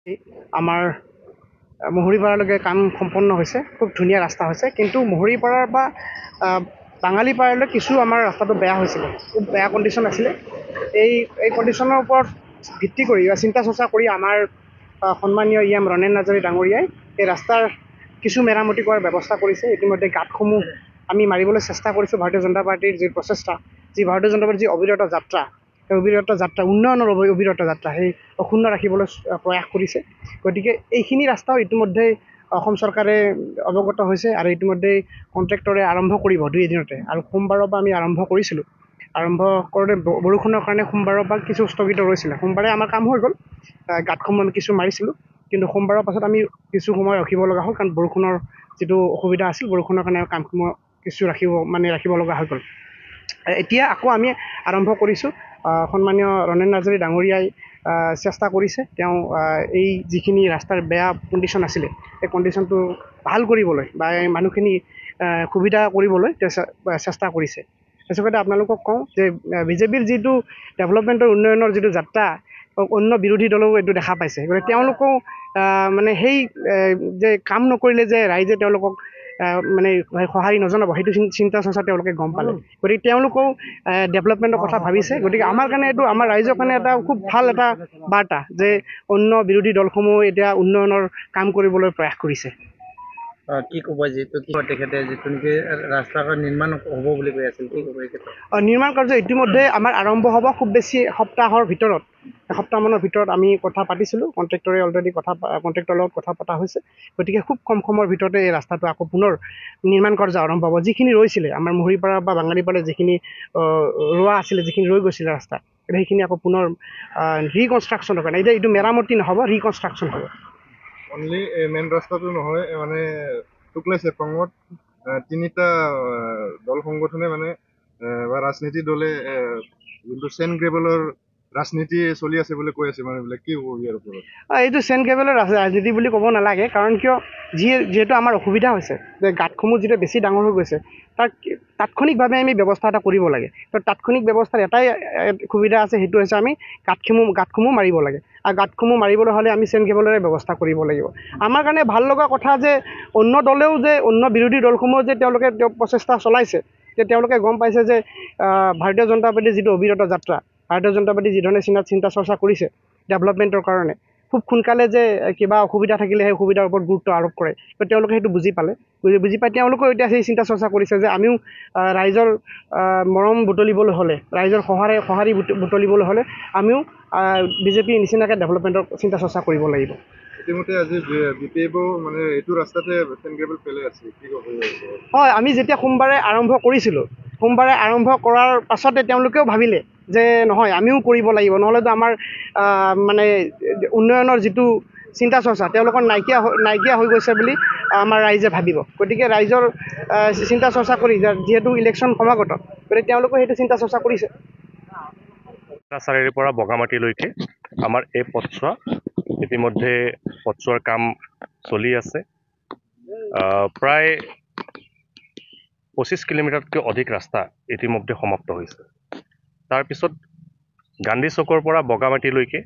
আমাৰ মহুৰিপাৰালৈকে কাম সম্পন্ন হৈছে, খুব ধুনীয়া ৰাস্তা হৈছে। কিন্তু মহুৰিপাৰাৰ পৰা বাঙালীপাৰালৈ কিছু আমাৰ ৰাস্তাটো বেয়া হৈছিলে, খুব বেয়া কণ্ডিশ্যন আছিলে। এই কণ্ডিশ্যনৰ ওপৰত ভিত্তি কৰি বা চিন্তা চৰ্চা কৰি আমাৰ সন্মানীয় ৰণেন নাৰ্জাৰী ডাঙৰীয়াই এই ৰাস্তাৰ কিছু মেৰামতি কৰাৰ ব্যৱস্থা কৰিছে। ইতিমধ্যে গাঁতসমূহ আমি মাৰিবলৈ চেষ্টা কৰিছোঁ। ভাৰতীয় জনতা পাৰ্টীৰ যি প্ৰচেষ্টা, ভাৰতীয় জনতা পাৰ্টীৰ যি অবিৰত যাত্ৰা, সেই অবিৰত যাত্ৰা, উন্নয়নৰ অবিৰত যাত্ৰা, সেই অক্ষুণ্ণ ৰাখিবলৈ প্ৰয়াস কৰিছে। গতিকে এইখিনি ৰাস্তাও ইতিমধ্যে অসম চৰকাৰে অৱগত হৈছে আৰু ইতিমধ্যেই কণ্ট্ৰেক্টৰে আৰম্ভ কৰিব 2 এদিনতে। আৰু সোমবাৰৰ পৰা আমি আৰম্ভ কৰিছিলোঁ। আৰম্ভ কৰোঁতে বৰষুণৰ কাৰণে সোমবাৰৰ পৰা কিছু স্থগিত ৰৈছিলে। সোমবাৰে আমাৰ কাম হৈ গ'ল, গাঁতসমূহ আমি কিছু মাৰিছিলোঁ। কিন্তু সোমবাৰৰ পাছত আমি কিছু সময় ৰখিব লগা হ'ল, কাৰণ বৰষুণৰ যিটো অসুবিধা আছিল, বৰষুণৰ কাৰণে কামসমূহ কিছু ৰাখিব লগা হৈ গ'ল। এতিয়া আকৌ আমি আৰম্ভ কৰিছোঁ। সন্মানীয় ৰণেন নাৰ্জাৰী ডাঙৰীয়াই চেষ্টা কৰিছে। তেওঁ এই যিখিনি ৰাস্তাৰ বেয়া কণ্ডিশ্যন আছিলে, সেই কণ্ডিশ্যনটো ভাল কৰিবলৈ বা এই মানুহখিনি সুবিধা কৰিবলৈ চেষ্টা কৰিছে। আচলতে আপোনালোকক কওঁ যে বিজেপিৰ যিটো ডেভেলপমেণ্টৰ উন্নয়নৰ যিটো যাত্ৰা, অন্য বিৰোধী দলেও এইটো দেখা পাইছে। গতিকে তেওঁলোকেও মানে সেই যে কাম নকৰিলে যে ৰাইজে তেওঁলোকক মানে সঁহাৰি নজনাব, সেইটো চিন্তা চৰ্চা তেওঁলোকে গম পালে। গতিকে তেওঁলোকেও ডেভেলপমেণ্টৰ কথা ভাবিছে। গতিকে আমাৰ কাৰণে এইটো, আমাৰ ৰাইজৰ কাৰণে এটা খুব ভাল এটা বাৰ্তা যে অন্য বিৰোধী দলসমূহ এতিয়া উন্নয়নৰ কাম কৰিবলৈ প্ৰয়াস কৰিছে। কি ক'ব যিহেতু তেখেতে যিটো নেকি ৰাস্তাঘাট নিৰ্মাণ হ'ব বুলি কৈ আছিল, কি ক'ব? নিৰ্মাণ কাৰ্য ইতিমধ্যে আমাৰ আৰম্ভ হ'ব। খুব বেছি এসপ্তাহৰ ভিতৰত, এসপ্তাহমানৰ ভিতৰত আমি কথা পাতিছিলোঁ। কণ্ট্ৰেক্টৰে অলৰেডি কণ্ট্ৰেক্টৰৰ লগত কথা পতা হৈছে। গতিকে খুব কম সময়ৰ ভিতৰতে এই ৰাস্তাটো আকৌ পুনৰ নিৰ্মাণ কাৰ্য আৰম্ভ হ'ব। যিখিনি ৰৈছিলে আমাৰ মহুৰিপাৰা বা বাঙালীপাৰা, যিখিনি ৰোৱা আছিলে, যিখিনি ৰৈ গৈছিলে ৰাস্তা, সেইখিনি আকৌ পুনৰ ৰিকনষ্ট্ৰাকশ্যনৰ কাৰণে, এতিয়া এইটো মেৰামতি নহ'ব, ৰিকনষ্ট্ৰাকশ্যন হ'ব। অনলি মেইন ৰাস্তাটো নহয়, মানে টুকলে চেপঙত 3টা দল সংগঠনে মানে বা ৰাজনীতি দলে যোনটো চেণ্ট গ্ৰেভেলৰ ৰাজনীতি চলি আছে বুলি কৈ আছে মানুহবিলাক, কি হ'ব ইয়াৰ ওপৰত? এইটো চেণ্ট গ্ৰেভেলৰ ৰাজনীতি বুলি ক'ব নালাগে, কাৰণ কিয় যিহেতু আমাৰ অসুবিধা হৈছে যে গাঁতসমূহ যিটো বেছি ডাঙৰ হৈ গৈছে, তাক তাৎক্ষণিকভাৱে আমি ব্যৱস্থা এটা কৰিব লাগে। তো তাৎক্ষণিক ব্যৱস্থাৰ এটাই সুবিধা আছে, সেইটো হৈছে আমি গাঁতসমূহ মাৰিব লাগে। আৰু গাঁতসমূহ মাৰিবলৈ হ'লে আমি চেণ্ট গ্ৰেভেলৰে ব্যৱস্থা কৰিব লাগিব। আমাৰ কাৰণে ভাল লগা কথা যে অন্য দলেও, যে অন্য বিৰোধী দলসমূহেও যে তেওঁলোকে প্ৰচেষ্টা চলাইছে, যে তেওঁলোকে গম পাইছে যে ভাৰতীয় জনতা পাৰ্টীৰ যিটো অবিৰত যাত্ৰা, ভাৰতীয় জনতা পাৰ্টী যিধৰণে চিন্তা চৰ্চা কৰিছে ডেভেলপমেণ্টৰ কাৰণে, খুব সোনকালে যে কিবা অসুবিধা থাকিলে সেই অসুবিধাৰ ওপৰত গুৰুত্ব আৰোপ কৰে। তো তেওঁলোকে সেইটো বুজি পাই তেওঁলোকেও এতিয়া সেই চিন্তা চৰ্চা কৰিছে যে আমিও ৰাইজৰ মৰম বুটলিবলৈ হ'লে, ৰাইজৰ সঁহাৰি বুটলিবলৈ হ'লে আমিও বিজেপিৰ নিচিনাকৈ ডেভেলপমেণ্টৰ চিন্তা চৰ্চা কৰিব লাগিব। ইতিমধ্যে আজি BPF মানে এইটো ৰাস্তাতে চেণ্ট গ্ৰেভেল পেলাই আছে, কি ক'ব? হয়, আমি যেতিয়া সোমবাৰে আৰম্ভ কৰিছিলোঁ, সোমবাৰে আৰম্ভ কৰাৰ পাছতে তেওঁলোকেও ভাবিলে যে নহয়, আমিও কৰিব লাগিব, নহ'লেতো আমাৰ মানে উন্নয়নৰ যিটো চিন্তা চৰ্চা তেওঁলোকৰ নাইকিয়া হৈ গৈছে বুলি আমাৰ ৰাইজে ভাবিব। গতিকে ৰাইজৰ চিন্তা চৰ্চা কৰি, যিহেতু ইলেকশ্যন সমাগত, গতিকে তেওঁলোকেও সেইটো চিন্তা চৰ্চা কৰিছে। চাৰিআলিৰ পৰা বগামাটিলৈকে আমাৰ এই পথছোৱা, ইতিমধ্যে পথছোৱাৰ কাম চলি আছে। প্ৰায় 25 কিলোমিটাৰতকৈ অধিক ৰাস্তা ইতিমধ্যে সমাপ্ত হৈছে। তাৰপিছত গান্ধী চকৰ পৰা বগামাটিলৈকে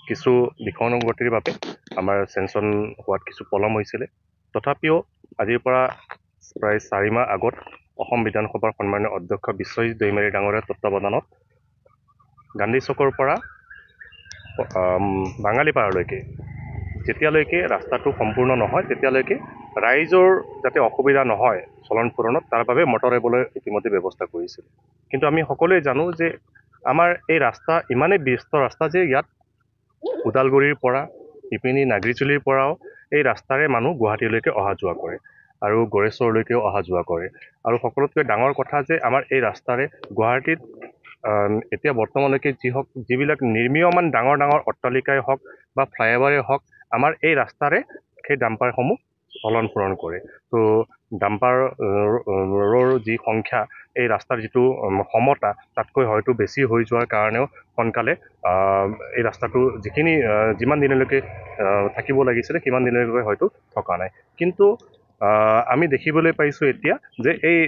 কিছু বিষানুগতিৰ বাবে আমাৰ চেংচন হোৱাত কিছু পলম হৈছিলে। তথাপিও আজিৰ পৰা প্ৰায় 4 মাহ আগত অসম বিধানসভাৰ সন্মানীয় অধ্যক্ষ বিশ্বজিৎ দৈমাৰী ডাঙৰীয়াৰ তত্বাৱধানত গান্ধী চকৰ পৰা বাঙালীপাৰালৈকে যেতিয়ালৈকে ৰাস্তাটো সম্পূৰ্ণ নহয়, তেতিয়ালৈকে ৰাইজৰ যাতে অসুবিধা নহয় চলন ফুৰণত, তাৰ বাবে মটৰেবলৈ ইতিমধ্যে ব্যৱস্থা কৰিছিল। কিন্তু আমি সকলোৱে জানো যে আমাৰ এই ৰাস্তা ইমানেই ব্যস্ত ৰাস্তা যে ইয়াত ওদালগুৰিৰ পৰা, ইপিনি নাগৰিজুলিৰ পৰাও এই ৰাস্তাৰে মানুহ গুৱাহাটীলৈকে অহা যোৱা কৰে আৰু গড়েশ্বৰলৈকেও অহা যোৱা কৰে। আৰু সকলোতকৈ ডাঙৰ কথা যে আমাৰ এই ৰাস্তাৰে গুৱাহাটীত এতিয়া বৰ্তমানলৈকে যিবিলাক নিৰ্মীয়মান ডাঙৰ ডাঙৰ অট্টালিকাই হওক বা ফ্লাইঅভাৰেই হওক, আমাৰ এই ৰাস্তাৰে সেই ডাম্পাৰসমূহ চলন ফুৰণ কৰে। তো ডাম্পাৰৰ যি সংখ্যা, এই ৰাস্তাৰ যিটো সমতা তাতকৈ হয়তো বেছি হৈ যোৱাৰ কাৰণেও সোনকালে এই ৰাস্তাটো যিমান দিনলৈকে থাকিব লাগিছিলে সিমান দিনলৈকে হয়তো থকা নাই। কিন্তু আমি দেখিবলৈ পাইছোঁ এতিয়া যে এই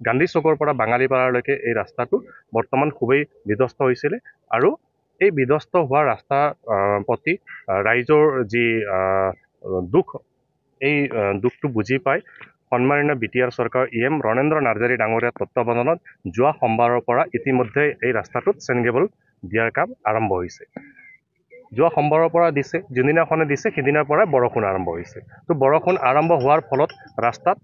গান্ধী চকৰ পৰা বাঙালীপাৰালৈকে এই ৰাস্তাটো বৰ্তমান খুবেই বিধ্বস্ত হৈছিলে আৰু এই বিধ্বস্ত হোৱা ৰাস্তাৰ প্ৰতি ৰাইজৰ যি দুখ, এই দুখটো বুজি পাই সন্মানীয় BTR চৰকাৰ EM ৰণেন্দ্ৰ নাৰ্জাৰী ডাঙৰীয়াৰ তত্বাৱধানত যোৱা সোমবাৰৰ পৰা ইতিমধ্যে এই ৰাস্তাটোত চেইন কেবল দিয়াৰ কাম আৰম্ভ হৈছে। যোৱা সোমবাৰৰ পৰা দিছে, যোনদিনাখনে দিছে সিদিনাৰ পৰাই বৰষুণ আৰম্ভ হৈছে। তো বৰষুণ আৰম্ভ হোৱাৰ ফলত ৰাস্তাত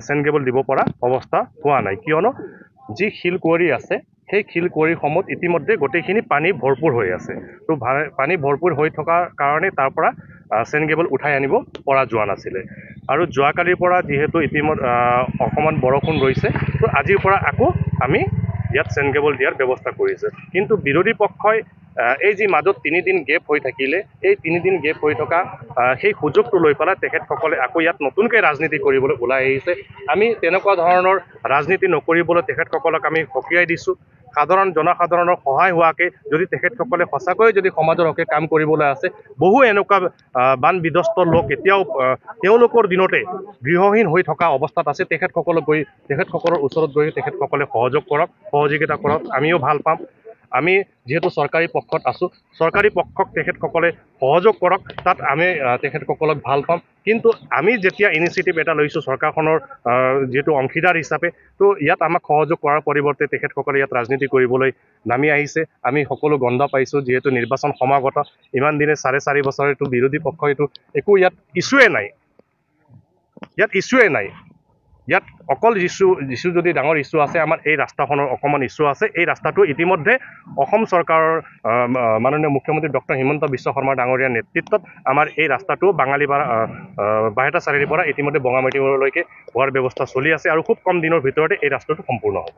চেইন কেবল দিব পৰা অৱস্থা হোৱা নাই, কিয়নো যি শিল কুঁৱৰী আছে সেই শিল কুঁৱৰীসমূহত ইতিমধ্যে গোটেইখিনি পানী ভৰপূৰ হৈ আছে। তো পানী ভৰপূৰ হৈ থকাৰ কাৰণে তাৰ পৰা চেইন কেবল উঠাই আনিব পৰা যোৱা নাছিলে। আৰু যোৱাকালিৰ পৰা যিহেতু ইতিমধ্যে অকণমান বৰষুণ ৰৈছে, তো আজিৰ পৰা আকৌ আমি ইয়াত চেইন কেবল দিয়াৰ ব্যৱস্থা কৰিছে। কিন্তু বিৰোধী পক্ষই এই যি মাজত 3 দিন গেপ হৈ থাকিলে, এই 3 দিন গেপ হৈ থকা সেই সুযোগটো লৈ পেলাই তেখেতসকলে আকৌ ইয়াত নতুনকৈ ৰাজনীতি কৰিবলৈ ওলাই আহিছে। আমি তেনেকুৱা ধৰণৰ ৰাজনীতি নকৰিবলৈ তেখেতসকলক আমি সকীয়াই দিছোঁ। সাধাৰণ জনসাধাৰণৰ সহায় হোৱাকৈ যদি তেখেতসকলে সঁচাকৈ যদি সমাজৰ হকে কাম কৰিবলৈ আছে, বহু এনেকুৱা বান বিধ্বস্ত লোক এতিয়াও তেওঁলোকৰ দিনতে গৃহহীন হৈ থকা অৱস্থাত আছে। তেখেতসকলৰ ওচৰত গৈ তেখেতসকলে সহযোগ কৰক, সহযোগিতা কৰক, আমিও ভাল পাম। আমি যিহেতু চৰকাৰী পক্ষত আছোঁ, চৰকাৰী পক্ষক তেখেতসকলে সহযোগ কৰক, তাত আমি তেখেতসকলক ভাল পাম। কিন্তু আমি যেতিয়া ইনিচিয়েটিভ এটা লৈছোঁ চৰকাৰখনৰ যিহেতু অংশীদাৰ হিচাপে, তো ইয়াত আমাক সহযোগ কৰাৰ পৰিৱৰ্তে তেখেতসকলে ইয়াত ৰাজনীতি কৰিবলৈ নামি আহিছে। আমি সকলো গন্ধ পাইছোঁ, যিহেতু নিৰ্বাচন সমাগত, ইমান দিনে 4.5 বছৰেতো বিৰোধী পক্ষ এইটো একো ইয়াত ইছ্যুৱে নাই। ইয়াত অকল ইছ্যু যদি ডাঙৰ ইছ্যু আছে, আমাৰ এই ৰাস্তাখনৰ অকণমান ইছ্যু আছে। এই ৰাস্তাটো ইতিমধ্যে অসম চৰকাৰৰ মাননীয় মুখ্যমন্ত্ৰী ডক্টৰ হিমন্ত বিশ্ব শৰ্মা ডাঙৰীয়াৰ নেতৃত্বত আমাৰ এই ৰাস্তাটো বাইহাটা চাৰিআলিৰ পৰা ইতিমধ্যে বঙামাটিলৈকে হোৱাৰ ব্যৱস্থা চলি আছে, আৰু খুব কম দিনৰ ভিতৰতে এই ৰাস্তাটো সম্পূৰ্ণ হ'ব।